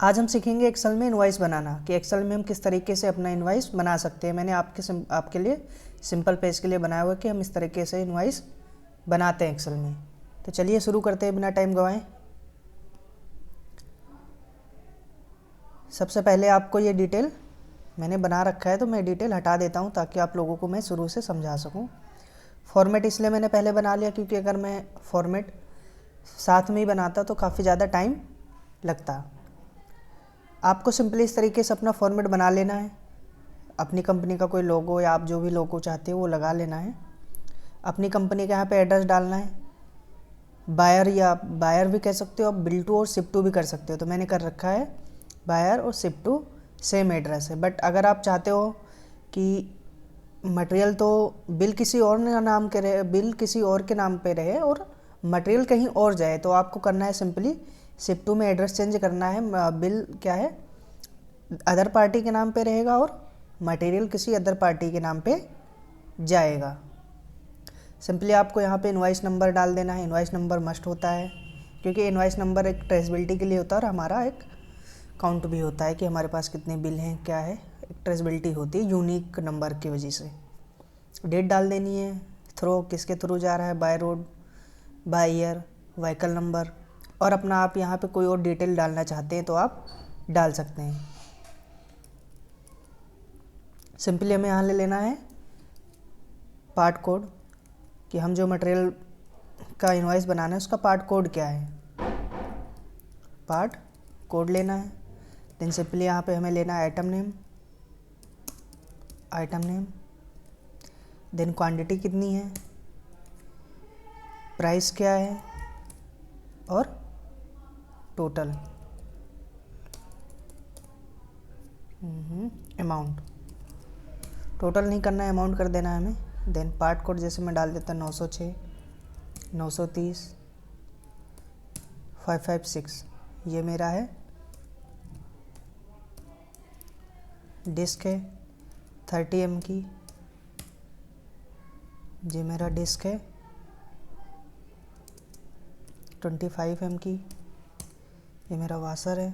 आज हम सीखेंगे एक्सेल में इनवॉइस बनाना कि एक्सेल में हम किस तरीके से अपना इनवॉइस बना सकते हैं। मैंने आपके लिए सिंपल पेज के लिए बनाया हुआ है कि हम इस तरीके से इनवॉइस बनाते हैं एक्सेल में। तो चलिए शुरू करते हैं बिना टाइम गवाएं। सबसे पहले आपको ये डिटेल मैंने बना रखा है तो मैं डिटेल हटा देता हूँ ताकि आप लोगों को मैं शुरू से समझा सकूँ। फॉर्मेट इसलिए मैंने पहले बना लिया क्योंकि अगर मैं फॉर्मेट साथ में ही बनाता तो काफ़ी ज़्यादा टाइम लगता। आपको सिंपली इस तरीके से अपना फॉर्मेट बना लेना है। अपनी कंपनी का कोई लोगो या आप जो भी लोगो चाहते हो वो लगा लेना है। अपनी कंपनी का यहाँ पे एड्रेस डालना है। बायर या बायर भी कह सकते हो, आप बिल टू और शिप टू भी कर सकते हो। तो मैंने कर रखा है बायर और शिप टू सेम एड्रेस है। बट अगर आप चाहते हो कि मटेरियल तो बिल किसी और नाम के रहे, बिल किसी और के नाम पे रहे और मटेरियल कहीं और जाए, तो आपको करना है सिंपली शिप टू में एड्रेस चेंज करना है। बिल क्या है अदर पार्टी के नाम पे रहेगा और मटेरियल किसी अदर पार्टी के नाम पे जाएगा। सिंपली आपको यहाँ पे इनवॉइस नंबर डाल देना है। इनवॉइस नंबर मस्ट होता है क्योंकि इनवॉइस नंबर एक ट्रेसबिलिटी के लिए होता है और हमारा एक काउंट भी होता है कि हमारे पास कितने बिल हैं, क्या है, एक ट्रेसबिलिटी होती है यूनिक नंबर की वजह से। डेट डाल देनी है, थ्रो किसके थ्रू जा रहा है, by road, by year, vehicle number, और अपना आप यहाँ पे कोई और डिटेल डालना चाहते हैं तो आप डाल सकते हैं। सिंपली हमें यहाँ ले लेना है पार्ट कोड कि हम जो मटेरियल का इनवॉइस बनाना है उसका पार्ट कोड क्या है, पार्ट कोड लेना है। देन सिंपली यहाँ पे हमें लेना है आइटम नेम, देन क्वांटिटी कितनी है, प्राइस क्या है और टोटल अमाउंट। टोटल नहीं करना है, अमाउंट कर देना है हमें। देन पार्ट कोड जैसे मैं डाल देता 906, 930, 556। ये मेरा है डिस्क है 30 mm की, ये मेरा डिस्क है 25 mm की, ये मेरा वाशर है,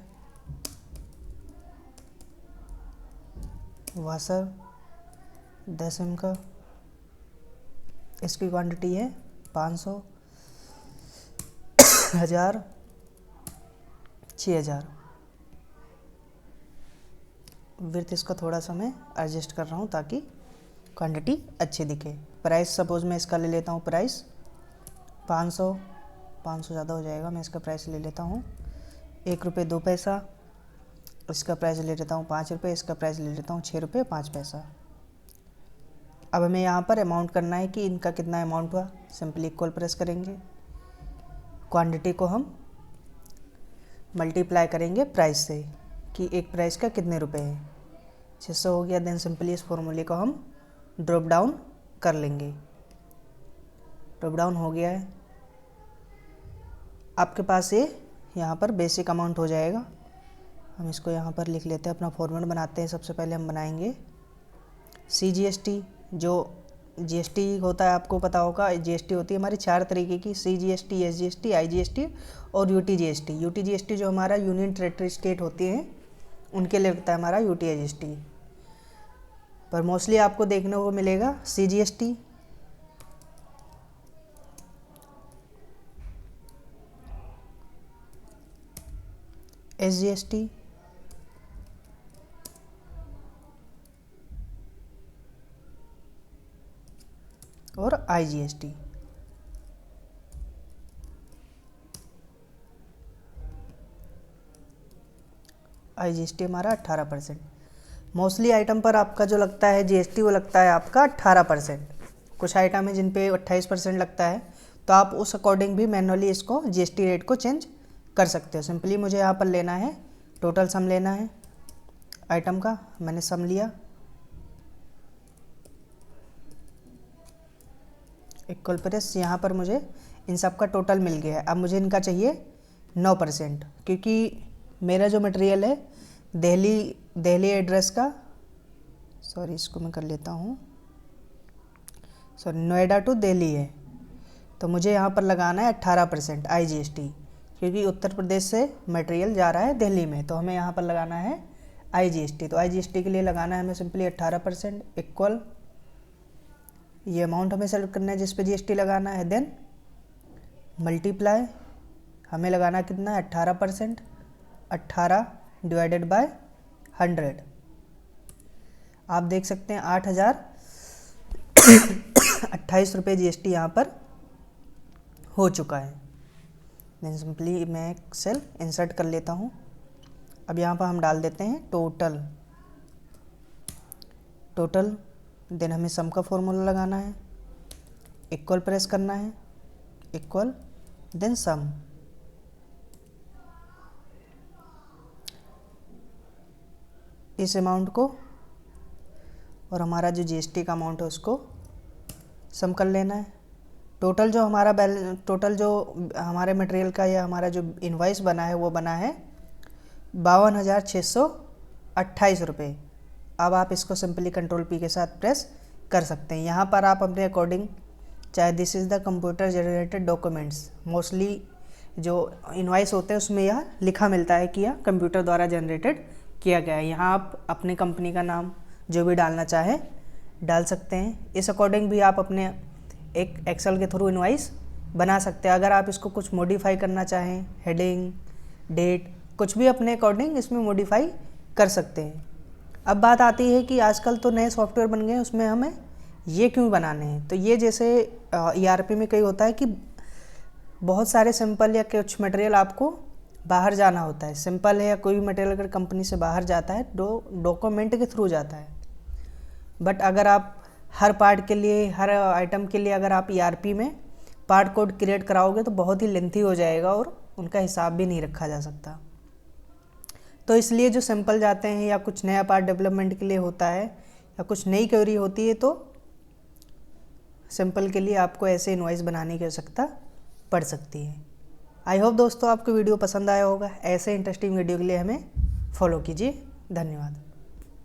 वाशर 10 mm का, इसकी क्वांटिटी है 500, 1000, 6000। विड्थ इसका थोड़ा सा मैं एडजस्ट कर रहा हूँ ताकि क्वांटिटी अच्छी दिखे। प्राइस सपोज मैं इसका ले लेता हूँ, प्राइस 500 ज़्यादा हो जाएगा, मैं इसका प्राइस ले लेता हूँ 1 रुपये 2 पैसा, इसका प्राइस ले लेता हूँ 5 रुपये, इसका प्राइस ले लेता हूँ 6 रुपये 5 पैसा। अब हमें यहाँ पर अमाउंट करना है कि इनका कितना अमाउंट हुआ। सिंपली इक्वल प्रेस करेंगे, क्वांटिटी को हम मल्टीप्लाई करेंगे प्राइस से कि एक प्राइस का कितने रुपए है, 600 हो गया। देन सिंपली इस फॉर्मूले को हम ड्रॉप डाउन कर लेंगे। ड्रॉप डाउन हो गया है, आपके पास ये यहाँ पर बेसिक अमाउंट हो जाएगा। हम इसको यहाँ पर लिख लेते हैं, अपना फॉर्मेट बनाते हैं। सबसे पहले हम बनाएंगे CGST। जो GST होता है आपको पता होगा, GST होती है हमारी 4 तरीके की, CGST, SGST, IGST और UTGST। UTGST जो हमारा यूनियन टेरेटरी स्टेट होती है उनके लिए लगता है हमारा UTGST, पर मोस्टली आपको देखने को मिलेगा CGST, SGST और IGST। IGST हमारा 18%। मोस्टली आइटम पर आपका जो लगता है GST वो लगता है आपका 18%। कुछ आइटम है जिन पे 28% लगता है, तो आप उस अकॉर्डिंग भी मैनुअली इसको GST रेट को चेंज कर सकते हो। सिंपली मुझे यहाँ पर लेना है टोटल सम लेना है आइटम का, मैंने सम लिया, इक्वल प्रेस। यहाँ पर मुझे इन सब का टोटल मिल गया है। अब मुझे इनका चाहिए 9% क्योंकि मेरा जो मटेरियल है दिल्ली एड्रेस का, सॉरी इसको मैं कर लेता हूँ, सॉरी नोएडा टू दिल्ली है, तो मुझे यहाँ पर लगाना है 18% IGST। क्योंकि उत्तर प्रदेश से मटेरियल जा रहा है दिल्ली में, तो हमें यहाँ पर लगाना है IGST। तो IGST के लिए लगाना है हमें सिंपली 18% इक्वल ये अमाउंट हमें सेलेक्ट करना है जिस पे GST लगाना है, देन मल्टीप्लाई हमें लगाना कितना है 18%, 18 डिवाइडेड बाय 100। आप देख सकते हैं 8,028 रुपये GST यहाँ पर हो चुका है। देन सिंपली मैं सेल इंसर्ट कर लेता हूँ। अब यहाँ पर हम डाल देते हैं टोटल, देन हमें सम का फॉर्मूला लगाना है, इक्वल प्रेस करना है, इक्वल देन सम। इस अमाउंट को और हमारा जो GST का अमाउंट है उसको सम कर लेना है। टोटल जो हमारे मटेरियल का या हमारा जो इनवॉइस बना है वो बना है 52,628 रुपये। अब आप इसको सिंपली कंट्रोल P के साथ प्रेस कर सकते हैं। यहाँ पर आप अपने अकॉर्डिंग, चाहे this is the computer generated documents, mostly जो इनवॉइस होते हैं उसमें यह लिखा मिलता है कि यह कंप्यूटर द्वारा जनरेटेड किया गया है। यहाँ आप अपने कंपनी का नाम जो भी डालना चाहें डाल सकते हैं। इस अकॉर्डिंग भी आप अपने एक एक्सेल के थ्रू इनवॉइस बना सकते हैं। अगर आप इसको कुछ मॉडिफाई करना चाहें, हेडिंग, डेट, कुछ भी अपने अकॉर्डिंग इसमें मॉडिफाई कर सकते हैं। अब बात आती है कि आजकल तो नए सॉफ्टवेयर बन गए हैं, उसमें हमें ये क्यों बनाने हैं। तो ये जैसे ERP में कई होता है कि बहुत सारे सिंपल या कुछ मटेरियल आपको बाहर जाना होता है, सिंपल है या कोई भी मटेरियल अगर कंपनी से बाहर जाता है डॉक्यूमेंट के थ्रू जाता है। बट अगर आप हर पार्ट के लिए, हर आइटम के लिए अगर आप ERP में पार्ट कोड क्रिएट कराओगे तो बहुत ही लेंथी हो जाएगा और उनका हिसाब भी नहीं रखा जा सकता। तो इसलिए जो सिंपल जाते हैं या कुछ नया पार्ट डेवलपमेंट के लिए होता है या कुछ नई क्वेरी होती है तो सिंपल के लिए आपको ऐसे इनवॉइस बनाने की आवश्यकता पड़ सकती है। आई होप दोस्तों आपको वीडियो पसंद आया होगा। ऐसे इंटरेस्टिंग वीडियो के लिए हमें फॉलो कीजिए। धन्यवाद।